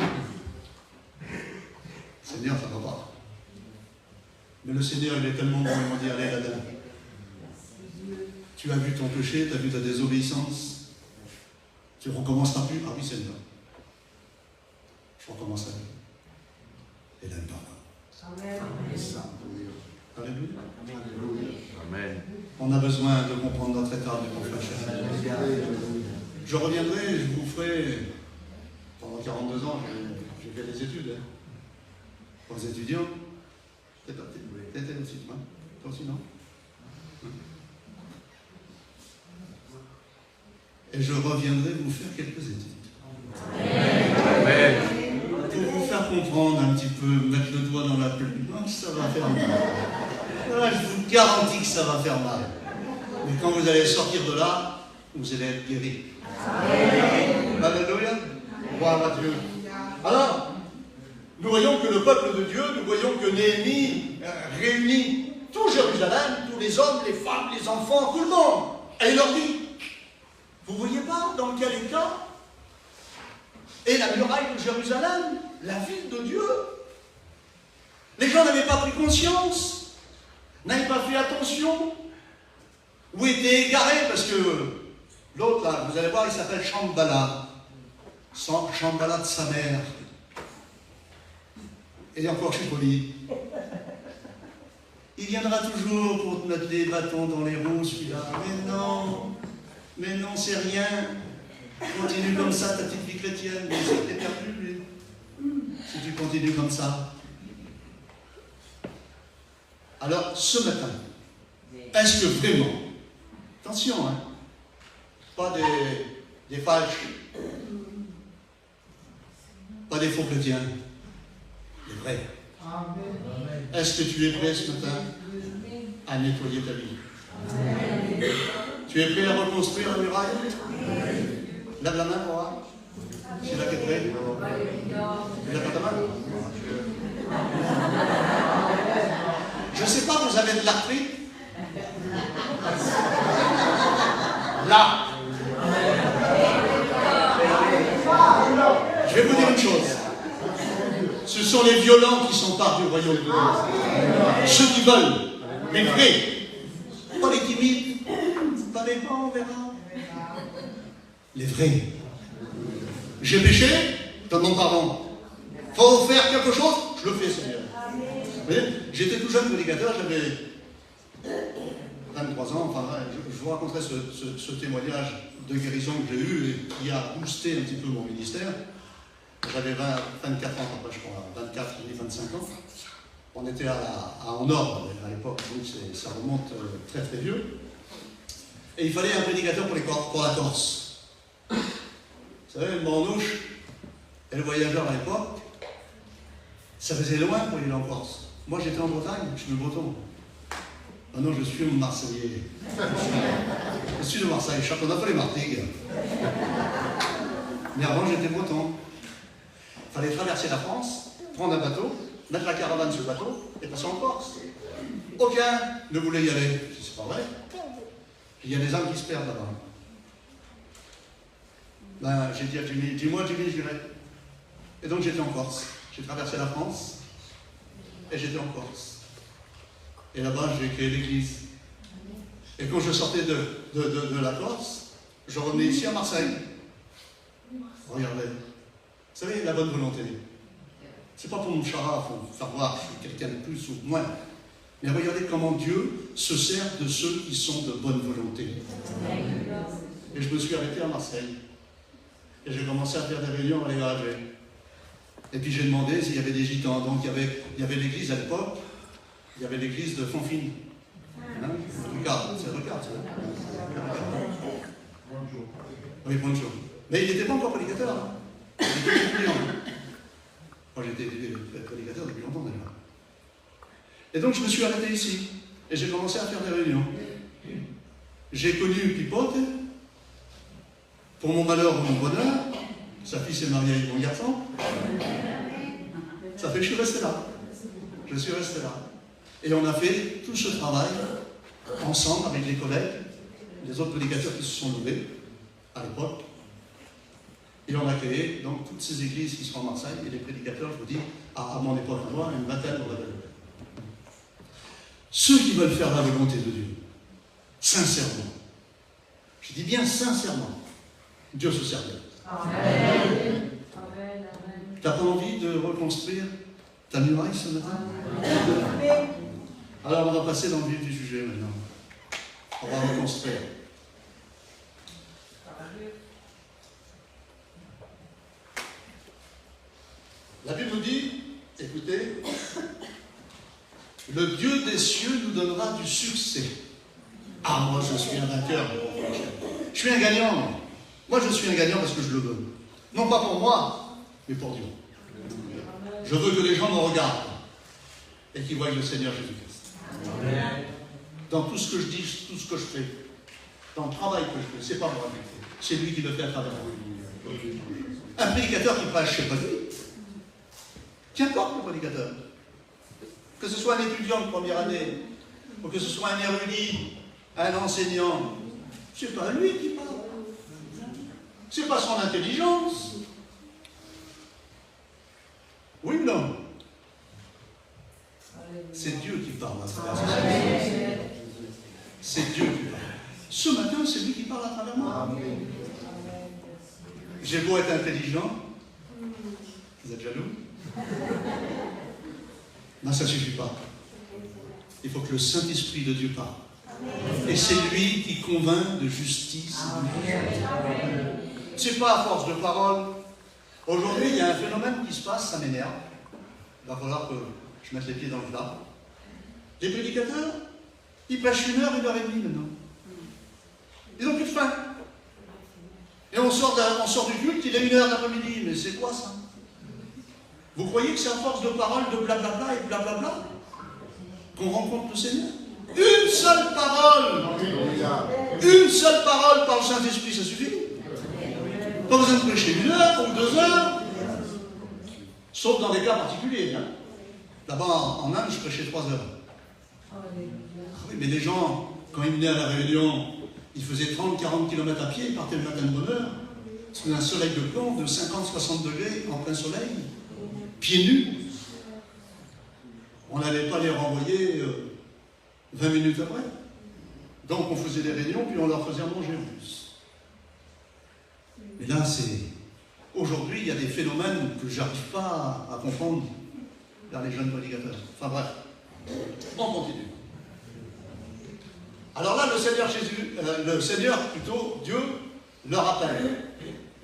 Seigneur, ça ne va pas. Mais le Seigneur, il est tellement bon, il m'a dit, allez là-dedans. Tu as vu ton péché, tu as vu ta désobéissance. Tu ne recommenceras plus. Ah oui, Seigneur. Je recommencerai. et l'aime pardon. Amen. Alléluia. Amen. On a besoin de comprendre notre état de confession. Je reviendrai, je vous ferai, pendant 42 ans, j'ai fait des études. Hein. Pour les étudiants, peut-être aussi, hein? Toi aussi, non? Et je reviendrai vous faire quelques études. Amen. Pour vous faire comprendre un petit peu, mettre le doigt dans la plaie, ça va faire mal. Voilà, je vous garantis que ça va faire mal. Mais quand vous allez sortir de là, vous allez être guéris. Alléluia. Gloire à Dieu. Alors, nous voyons que le peuple de Dieu, nous voyons que Néhémie réunit tout Jérusalem, tous les hommes, les femmes, les enfants, tout le monde. Et il leur dit, vous ne voyez pas dans quel état est la muraille de Jérusalem, la ville de Dieu? Les gens n'avaient pas pris conscience, n'avaient pas fait attention, ou étaient égarés, parce que l'autre là, vous allez voir, il s'appelle Shambhala. Shambhala de sa mère. Et encore, je suis poli. Il viendra toujours pour te mettre des bâtons dans les roues, celui-là. Mais non, c'est rien. Continue comme ça, ta petite vie chrétienne. Mais c'est que t'es perdu, lui. Si tu continues comme ça. Alors, ce matin, est-ce que vraiment, attention, hein, pas des falches, pas des faux chrétiens, des vrais. Est-ce que tu es prêt ce matin à nettoyer ta vie? Tu es prêt à reconstruire la muraille? Lève la main pour voir. C'est là qui est prêt. Tu lèves pas ta main? Je ne sais pas, vous avez de l'arthrite? Là. Je vais vous dire une chose. Ce sont les violents qui s'emparent du royaume de Dieu. Ceux qui veulent, les vrais, pas les timides, pas les bons, on verra. Les vrais. J'ai péché, je te demande pardon. Faut faire quelque chose, je le fais, Seigneur. Vous voyez, j'étais tout jeune prédicateur, j'avais 23 ans, enfin, je vous raconterai ce témoignage de guérison que j'ai eu et qui a boosté un petit peu mon ministère. J'avais 24 ans, après je crois, 24 et 25 ans. On était en Nord à l'époque, donc ça remonte très très vieux. Et il fallait un prédicateur pour la Corse. Vous savez, le Manouche et le voyageur à l'époque, ça faisait loin pour aller en Corse. Moi j'étais en Bretagne, je suis de Breton. Maintenant je suis Marseillais. Je suis de Marseille, on a fait les Martigues. Mais avant j'étais Breton. Il fallait traverser la France, prendre un bateau, mettre la caravane sur le bateau et passer en Corse. Aucun ne voulait y aller. C'est pas vrai. Il y a des âmes qui se perdent là-bas. Ben, j'ai dit à Jimmy, dis-moi Jimmy, je dirais. Et donc j'étais en Corse. J'ai traversé la France et j'étais en Corse. Et là-bas, j'ai créé l'église. Et quand je sortais de la Corse, je revenais ici à Marseille. Regardez. Vous savez, la bonne volonté. C'est pas pour mon chara, pour faire voir que je suis quelqu'un de plus ou de moins. Mais regardez comment Dieu se sert de ceux qui sont de bonne volonté. Et je me suis arrêté à Marseille. Et j'ai commencé à faire des réunions à l'égagé. Et puis j'ai demandé s'il y avait des gitans. Donc il y avait l'église à l'époque, il y avait l'église de Fonfine. Hein? Regarde, c'est regarde. Oui, bonjour. Mais il n'était pas encore prédicateur. Hein? Il était étudiant. Moi j'étais prédicateur depuis longtemps déjà. Et donc je me suis arrêté ici. Et j'ai commencé à faire des réunions. J'ai connu Pipote. Pour mon malheur ou mon bonheur, sa fille s'est mariée avec mon garçon. Ça fait que je suis resté là. Je suis resté là. Et on a fait tout ce travail ensemble avec les collègues, les autres prédicateurs qui se sont levés à l'époque. Et on a créé donc toutes ces églises qui sont à Marseille. Et les prédicateurs, je vous dis, à mon époque, à moi, une vingtaine, on avait. Ceux qui veulent faire la volonté de Dieu, sincèrement, je dis bien sincèrement, Dieu se sert d'eux. Amen. Tu n'as pas envie de reconstruire ta muraille ce matin? Alors on va passer dans le vif du sujet maintenant. On va reconstruire. La Bible nous dit, écoutez, le Dieu des cieux nous donnera du succès. Ah, moi je suis un vainqueur. Je suis un gagnant. Moi je suis un gagnant parce que je le veux. Non pas pour moi, mais pour Dieu. Je veux que les gens me regardent et qu'ils voient le Seigneur Jésus-Christ. Dans tout ce que je dis, tout ce que je fais, dans le travail que je fais, c'est pas moi qui le fais. C'est lui qui le fait à travers moi. Un prédicateur qui prêche, c'est pas lui. Qu'importe le prédicateur. Que ce soit un étudiant de première année, ou que ce soit un érudit, un enseignant, c'est pas lui qui parle. C'est pas son intelligence. Oui ou non? C'est Dieu qui parle à travers moi. C'est Dieu qui parle. Ce matin, c'est lui qui parle à travers moi. J'ai beau être intelligent. Vous êtes jaloux? Non, ça ne suffit pas. Il faut que le Saint-Esprit de Dieu parle. Et c'est lui qui convainc de justice. C'est pas à force de parole. Aujourd'hui, il y a un phénomène qui se passe, ça m'énerve. Il va falloir que je mette les pieds dans le plat. Les prédicateurs, ils prêchent 1 heure, 1 heure et demie maintenant. Ils n'ont plus de faim. Et on sort du culte, il est 1 heure d'après-midi. Mais c'est quoi ça? Vous croyez que c'est à force de parole, de blablabla et blablabla qu'on rencontre le Seigneur? Une seule parole! Une seule parole par le Saint-Esprit, ça suffit. Pas besoin de prêcher 1 heure ou 2 heures. Sauf dans des cas particuliers. Hein. Là-bas, en Inde, je prêchais 3 heures. Ah oui, mais les gens, quand ils venaient à la réunion, ils faisaient 30-40 km à pied, ils partaient le matin de bonne heure. Sous un soleil de plomb de 50-60 degrés en plein soleil, pieds nus. On n'allait pas les renvoyer 20 minutes après. Donc on faisait des réunions, puis on leur faisait manger en plus. Mais là, c'est... Aujourd'hui, il y a des phénomènes que je n'arrive pas à comprendre vers les jeunes prédicateurs. Enfin bref, on continue. Alors là, le Seigneur, Dieu, leur appelle.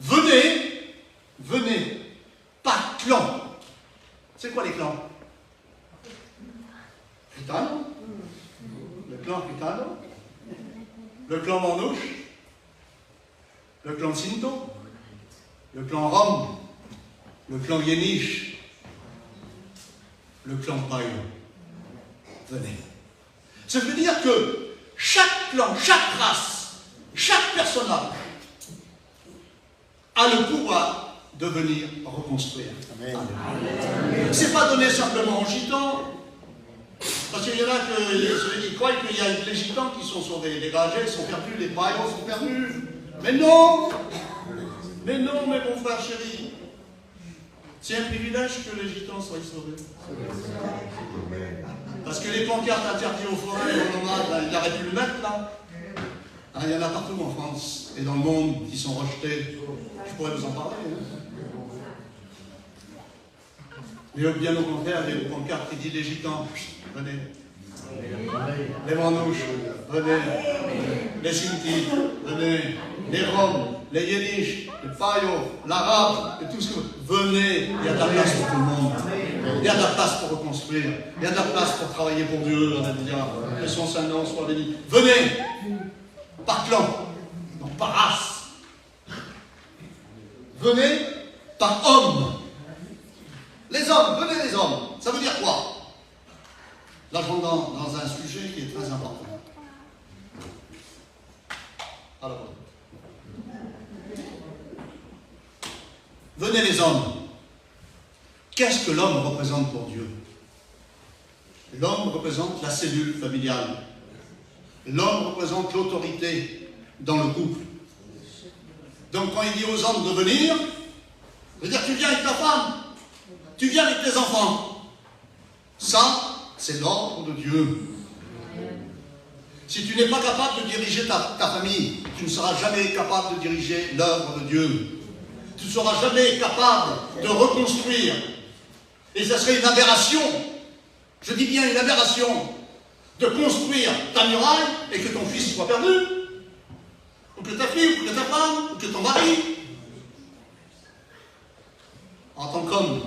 Venez, par clan. C'est quoi les clans? Gitano, le clan Gitano, le clan Manouche, le clan Sinto, le clan Rom, le clan Yéniche, le clan Païo. Venez. Ça veut dire que chaque clan, chaque race, chaque personnage a le pouvoir de venir reconstruire. C'est pas donné simplement aux gitans, parce qu'il y en a qui croient qu'il y a les gitans qui sont sauvés, les gagés sont perdus, les païens sont perdus. Mais non, mes bons frères chéris, c'est un privilège que les gitans soient sauvés. Parce que les pancartes interdites aux forêts et aux nomades, il aurait pu le mettre là. Ah, il y en a partout en France et dans le monde qui sont rejetés. Je pourrais vous en parler. Mais bien au contraire, il y a une pancarte qui dit les gitans, venez. Les manouches, venez. Les sintis, venez. Les roms, les yéniches, les païos, l'arabe, et tout ce que vous... Venez, il y a de la place pour tout le monde. Il y a de la place pour reconstruire. Il y a de la place pour travailler pour Dieu. Que son saint nom soit béni. Venez, par clan, non par race. Venez par homme. Les hommes, venez les hommes. Ça veut dire quoi? Là, je rentre dans un sujet qui est très important. Alors, venez les hommes. Qu'est-ce que l'homme représente pour Dieu? L'homme représente la cellule familiale. L'homme représente l'autorité dans le couple. Donc quand il dit aux hommes de venir, ça veut dire tu viens avec ta femme, tu viens avec tes enfants. Ça, c'est l'ordre de Dieu. Si tu n'es pas capable de diriger ta famille, tu ne seras jamais capable de diriger l'œuvre de Dieu. Tu ne seras jamais capable de reconstruire. Et ça serait une aberration, je dis bien une aberration, de construire ta muraille et que ton fils soit perdu, ou que ta fille, ou que ta femme, ou que ton mari. En tant qu'homme,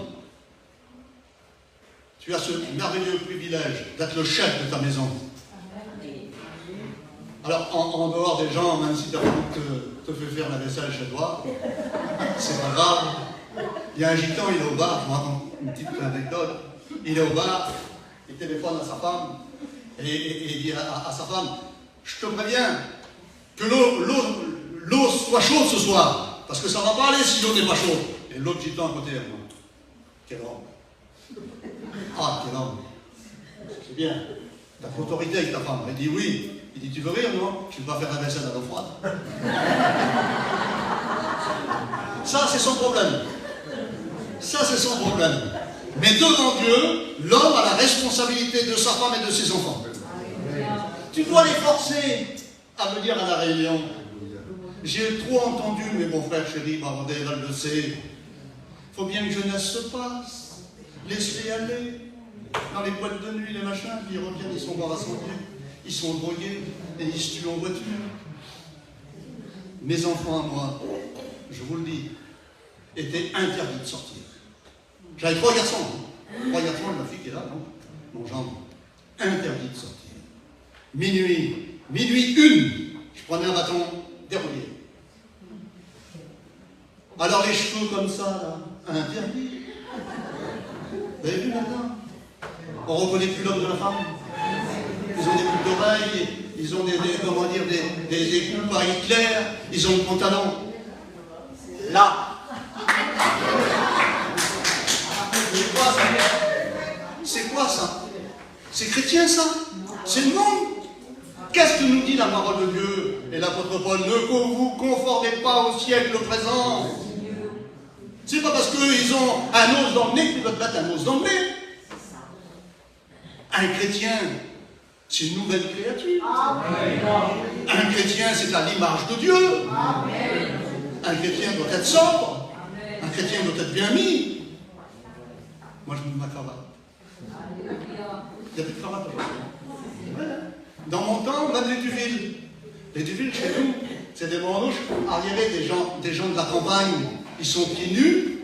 tu as ce merveilleux privilège d'être le chef de ta maison. Alors, en dehors des gens, même si ta femme te fait faire la vaisselle chez toi, c'est pas grave. Il y a un gitan, il est au bar, je vous raconte une petite anecdote. Il est au bar, il téléphone à sa femme, et il dit à sa femme, je te préviens que l'eau soit chaude ce soir, parce que ça ne va pas aller si l'eau n'est pas chaude. Et l'autre gitan à côté, moi, quel homme. Ah, quel homme. C'est bien. Tu as l'autorité avec ta femme. Elle dit oui. Il dit, tu veux rire, non? Je ne vais pas faire la vaisselle à l'eau froide. Ça, c'est son problème. Ça, c'est son problème. Mais devant Dieu, l'homme a la responsabilité de sa femme et de ses enfants. Tu dois les forcer à venir à la réunion. J'ai trop entendu, mais mon frère chéri, Barodel, elle le sait. Il faut bien que jeunesse se passe. Laisse-les aller. Dans les boîtes de nuit, les machins, puis ils reviennent, ils sont boire à son Dieu. Ils sont drogués et ils se tuent en voiture. Mes enfants à moi, je vous le dis, étaient interdits de sortir. J'avais 3 garçons. Hein. 3 garçons et ma fille qui est là, non? Mon gendre. Interdit de sortir. Minuit 1, je prenais un bâton déroulé. Alors les cheveux comme ça, là, interdits. Vous avez vu maintenant? On ne reconnaît plus l'homme de la femme. Ils ont des boucles d'oreilles, ils ont des coupes à Hitler, ils ont le pantalon. Là. C'est quoi ça? C'est chrétien ça? C'est le monde? Qu'est-ce que nous dit la parole de Dieu? Et l'apôtre Paul, ne vous conformez pas au siècle présent. C'est pas parce qu'ils ont un os dans le nez qu'ils peuvent mettre un os dans le nez. Un chrétien, c'est une nouvelle créature. Amen. Un chrétien, c'est à l'image de Dieu. Amen. Un chrétien doit être sobre. Amen. Un chrétien doit être bien mis. Moi, je mets ma cravate. Il y a des cravates là. Dans mon temps, même les Duvilles. Les Duvilles, chez nous, c'est des manouches arriérés, des gens de la campagne. Ils sont pieds nus,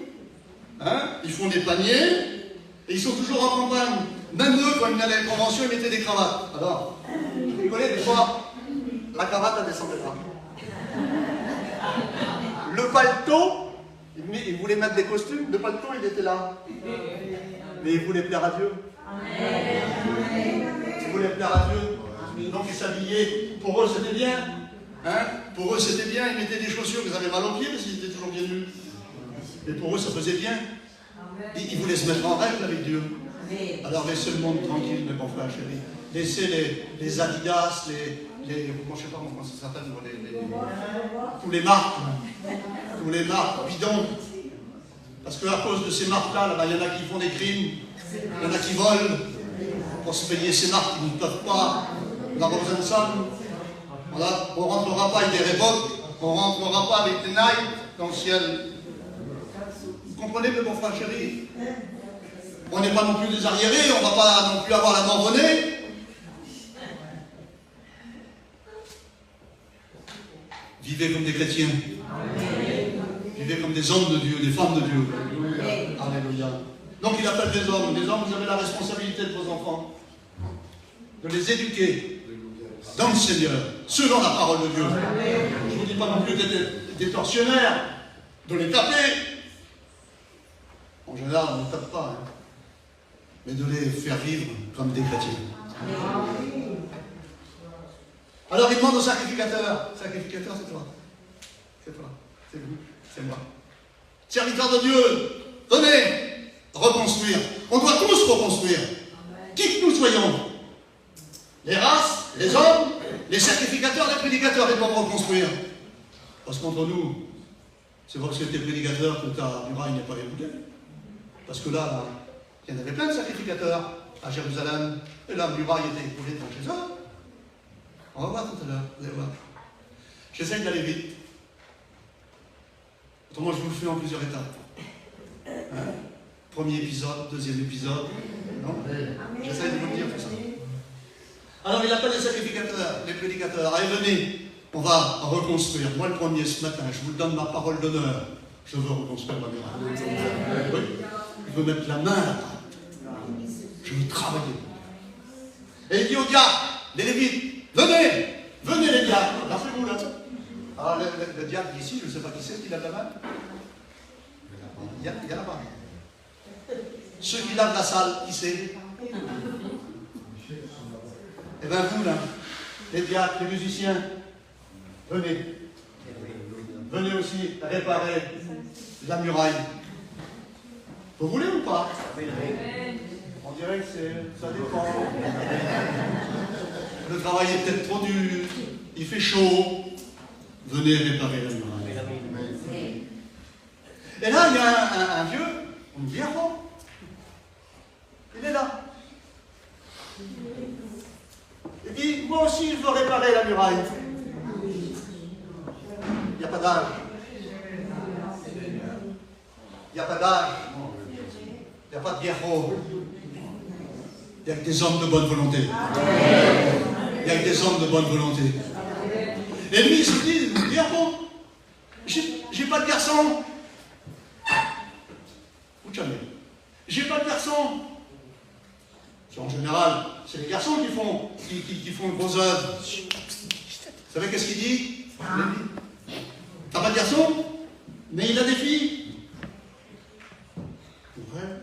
hein, ils font des paniers, et ils sont toujours en campagne. Même eux, quand ils allaient à la convention, ils mettaient des cravates. Alors, je rigolais des fois, la cravate, elle descendait pas. Le paletot, ils voulaient mettre des costumes, le paletot, il était là. Mais ils voulaient plaire à Dieu. Ils voulaient plaire à Dieu. Donc ils s'habillaient. Pour eux, c'était bien. Hein? Pour eux, c'était bien. Ils mettaient des chaussures, ils avaient mal aux pieds, parce qu'ils étaient toujours bien nus. Mais pour eux, ça faisait bien. Ils voulaient se mettre en règle avec Dieu. Alors laissez le monde tranquille, mes bons frères chéris. Laissez les Adidas, je ne sais pas comment ça s'appelle, tous les marques bidons. Parce qu'à cause de ces marques-là, il y en a qui font des crimes, il y en a qui volent pour se payer ces marques qui ne peuvent pas. On n'a pas besoin de ça. On ne rentrera pas avec des Reebok, on ne rentrera pas avec des Nike dans le ciel. Vous comprenez, mes bons frères chéris? On n'est pas non plus des arriérés, on ne va pas non plus avoir la mort au nez. Vivez comme des chrétiens. Vivez comme des hommes de Dieu, des femmes de Dieu. Alléluia. Donc il appelle des hommes. Les hommes, vous avez la responsabilité de vos enfants. De les éduquer dans le Seigneur, selon la parole de Dieu. Je ne vous dis pas non plus d'être des tortionnaires, de les taper. En général, on ne tape pas. Hein. Mais de les faire vivre comme des chrétiens. Alors il demande au sacrificateur. Sacrificateur, c'est toi. C'est toi. C'est vous. C'est moi. Serviteur de Dieu, venez reconstruire. On doit tous reconstruire. Qui que nous soyons. Les races, les hommes, les sacrificateurs, les prédicateurs, ils doivent reconstruire. Parce qu'entre nous, c'est parce que tu es prédicateur que ta muraille n'est pas écoutée. Parce que là, il y en avait plein de sacrificateurs à Jérusalem, et la muraille était écoulée devant chez eux. On va voir tout à l'heure, vous allez voir. J'essaye d'aller vite. Autrement, je vous le fais en plusieurs étapes. Hein? Premier épisode, deuxième épisode. Non? J'essaie de vous dire tout ça. Alors il appelle les sacrificateurs, les prédicateurs. Allez, venez, on va reconstruire. Moi le premier ce matin, je vous donne ma parole d'honneur. Je veux reconstruire ma muraille. Oui. Je veux mettre la main à la pâte. Je veux travailler. Et il dit aux diacres, les Lévites, venez, venez les diacres. Rappelez-vous là. Alors le diacre ici, je ne sais pas qui c'est qui lave la main. Il y a là-bas. Ceux qui lavent la salle, qui c'est? Eh bien vous là, les diacres, les musiciens, venez. Venez aussi réparer la muraille. Vous voulez ou pas? On dirait que ça dépend. Le travail est peut-être trop dur, il fait chaud. Venez réparer la muraille. Et là, il y a un vieux, un viejo. Il est là. Il dit, moi aussi, je veux réparer la muraille. Il n'y a pas d'âge. Il n'y a pas d'âge. Il n'y a pas de viejo. Il n'y a que des hommes de bonne volonté. Il n'y a que des hommes de bonne volonté. Et lui, il se dit, viejo, j'ai pas de garçon. J'ai pas de garçon. En général, c'est les garçons qui font une grosse œuvre. Vous savez qu'est-ce qu'il dit? T'as pas de garçon? Mais il a des filles. Ouais.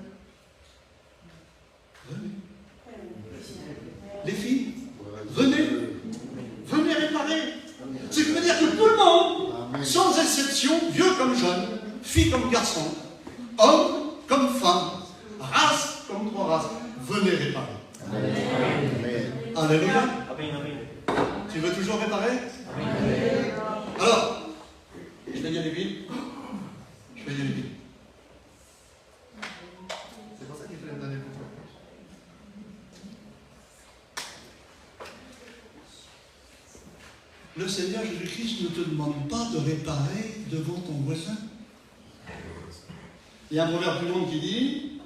Venez. Les filles, venez. Venez réparer. Ce qui veut dire que tout le monde, sans exception, vieux comme jeune, fille comme garçon, homme comme femme, race comme trois races, venez réparer. Amen. Alléluia. Amen. Tu veux toujours réparer? Amen. Alors, je vais y aller vite. Je vais y aller vite. C'est pour ça qu'il faut les donner. Le Seigneur Jésus-Christ ne te demande pas de réparer devant ton voisin. Il y a un proverbe plus long qui dit: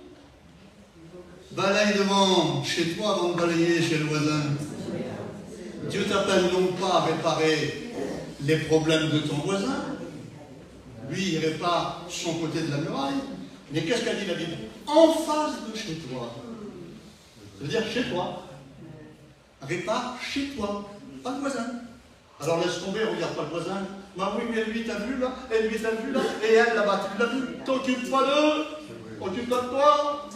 balaye devant chez toi avant de balayer chez le voisin. Dieu t'appelle non pas à réparer les problèmes de ton voisin. Lui, il répare son côté de la muraille. Mais qu'est-ce qu'a dit la Bible? En face de chez toi. Ça veut dire chez toi. Répare chez toi, pas le voisin. Alors laisse tomber, regarde pas le voisin. Bah oui, mais lui t'as vu là, et lui t'as vu là, et elle là-bas, tu l'as vu. T'occupe pas d'eux, occupe-toi de toi.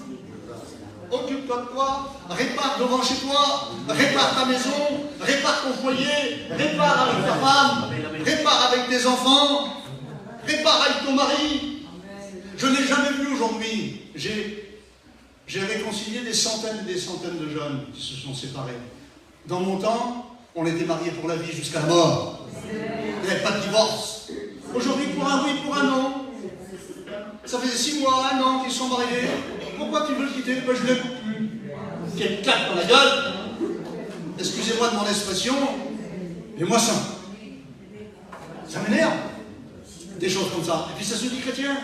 Occupe-toi de toi, répare devant chez toi, répare ta maison, répare ton foyer, répare avec ta femme, répare avec tes enfants, répare avec ton mari. Je n'ai jamais vu aujourd'hui, j'ai réconcilié des centaines et des centaines de jeunes qui se sont séparés. Dans mon temps, on était mariés pour la vie jusqu'à la mort. Il n'y avait pas de divorce. Aujourd'hui, pour un oui, pour un non. Ça faisait 6 mois, 1 an qu'ils sont mariés. Pourquoi tu veux le quitter? Ben, je ne l'aime plus. Quelle claque dans la gueule. Excusez-moi de mon expression, mais moi ça m'énerve. Des choses comme ça. Et puis ça se dit chrétien.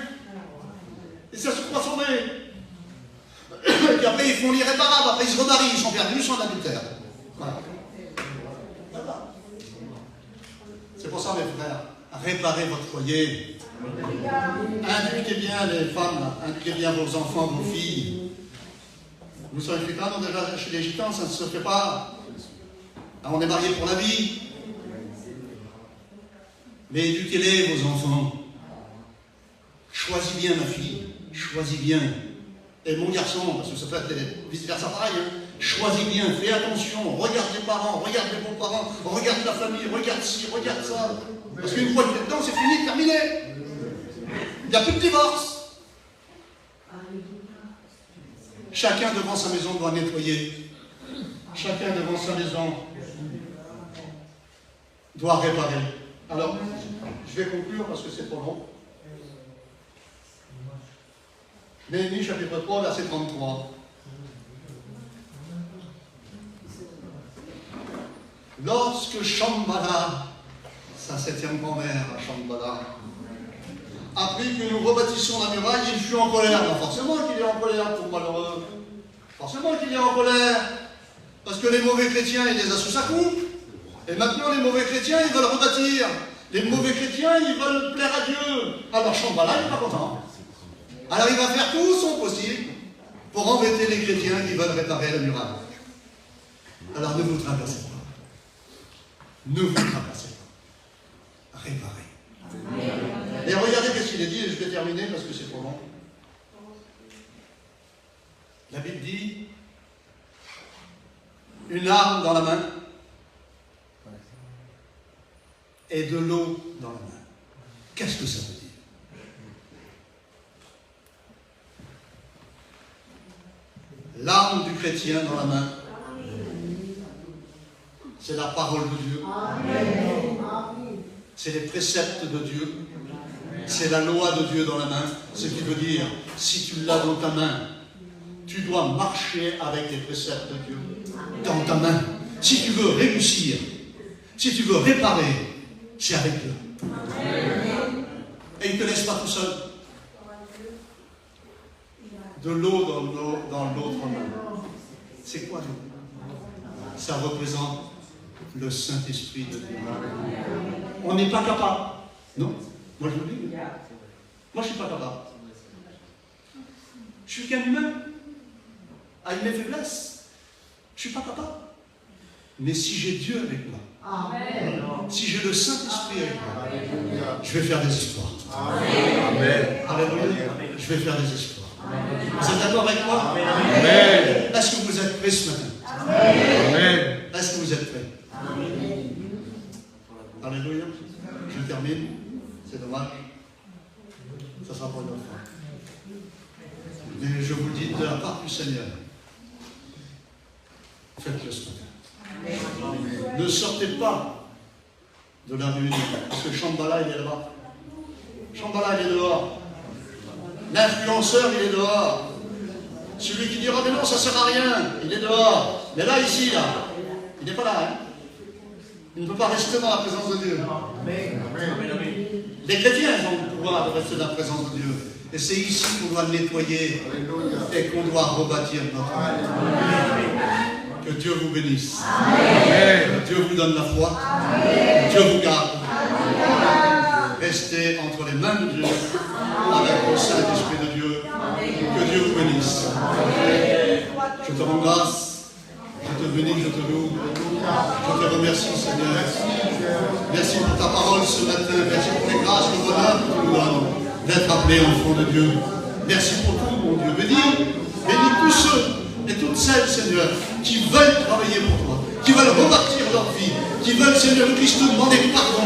Et ça se croit sauvé. Et puis après ils font l'irréparable, après ils se remarient, ils sont perdus, ils sont en adultère. Voilà. C'est pour ça mes frères, réparez votre foyer. Indiquez bien les femmes, indiquez bien vos enfants, vos filles. Vous serez gitans, déjà chez les gitans, ça ne se fait pas. On est mariés pour la vie. Mais éduquez-les, vos enfants. Choisis bien, ma fille. Choisis bien. Et mon garçon, parce que ça peut être vice-versa pareil, hein. Choisis bien, fais attention, regarde les parents, regarde les beaux-parents, regarde la famille, regarde ci, regarde ça. Parce qu'une fois que tu es dedans, c'est fini, terminé. Il n'y a plus de divorce. Chacun devant sa maison doit nettoyer. Chacun devant sa maison doit réparer. Alors, je vais conclure parce que c'est trop long. Néhémie chapitre 3, verset 33. Lorsque Shambhala, sa 7e grand-mère à Shambhala, appris que nous rebâtissons la muraille, il fut en colère. Non, forcément qu'il est en colère, pour malheureux. Forcément qu'il est en colère. Parce que les mauvais chrétiens, il les a sous sa coupe. Et maintenant, les mauvais chrétiens, ils veulent rebâtir. Les mauvais chrétiens, ils veulent plaire à Dieu. Alors Shambhala, il n'est pas content. Alors il va faire tout son possible pour embêter les chrétiens qui veulent réparer la muraille. Alors ne vous tracassez pas. Ne vous tracassez pas. Réparez. Et regardez qu'est-ce qu'il est dit, et je vais terminer parce que c'est trop long. La Bible dit une arme dans la main et de l'eau dans la main. Qu'est-ce que ça veut dire? L'arme du chrétien dans la main, c'est la parole de Dieu. C'est les préceptes de Dieu. C'est la loi de Dieu dans la main. Ce qui veut dire, si tu l'as dans ta main, tu dois marcher avec les préceptes de Dieu dans ta main. Si tu veux réussir, si tu veux réparer, c'est avec Dieu. Et il ne te laisse pas tout seul. De l'eau dans l'autre main. C'est quoi l'eau? Ça représente le Saint-Esprit de Dieu. On n'est pas capable. Non, moi je vous le dis. Moi je ne suis pas capable. Je suis qu'un humain, avec mes faiblesses. Je ne suis pas capable. Mais si j'ai Dieu avec moi, Amen. Si j'ai le Saint-Esprit avec moi, je vais faire des exploits. Amen. Alléluia. Je vais faire des exploits. Amen. Vous êtes d'accord avec moi? Amen. Est-ce que vous êtes prêts ce matin? Amen. Est-ce que vous êtes prêts? Amen. Alléluia. Je termine. C'est dommage. Ça sera pour une autre fois. Mais je vous le dis de la part du Seigneur. Faites-le ce matin. Amen. Ne sortez pas de la réunion. Parce que Shambhala, il est là-bas. Shambhala, il est dehors. L'influenceur, il est dehors. Celui qui dira, mais non, ça ne sert à rien, il est dehors. Mais là, ici, là, il n'est pas là. Hein. Il ne peut pas rester dans la présence de Dieu. Amen. Les chrétiens ont le pouvoir de rester dans la présence de Dieu. Et c'est ici qu'on doit nettoyer et qu'on doit rebâtir notre vie. Que Dieu vous bénisse. Amen. Que Dieu vous donne la foi. Amen. Dieu vous garde. Amen. Restez entre les mains de Dieu avec le Saint-Esprit de Dieu. Que Dieu vous bénisse. Amen. Je te rends grâce. Je te bénis, je te loue. Je te remercie, Seigneur. Merci pour ta parole ce matin. Merci pour les grâces, le bonheur que tu nous donnes d'être appelés enfants de Dieu. Merci pour tout, mon Dieu. Bénis tous ceux et toutes celles, Seigneur, qui veulent travailler pour toi, qui veulent rebâtir leur vie, qui veulent, Seigneur Christ, nous demander pardon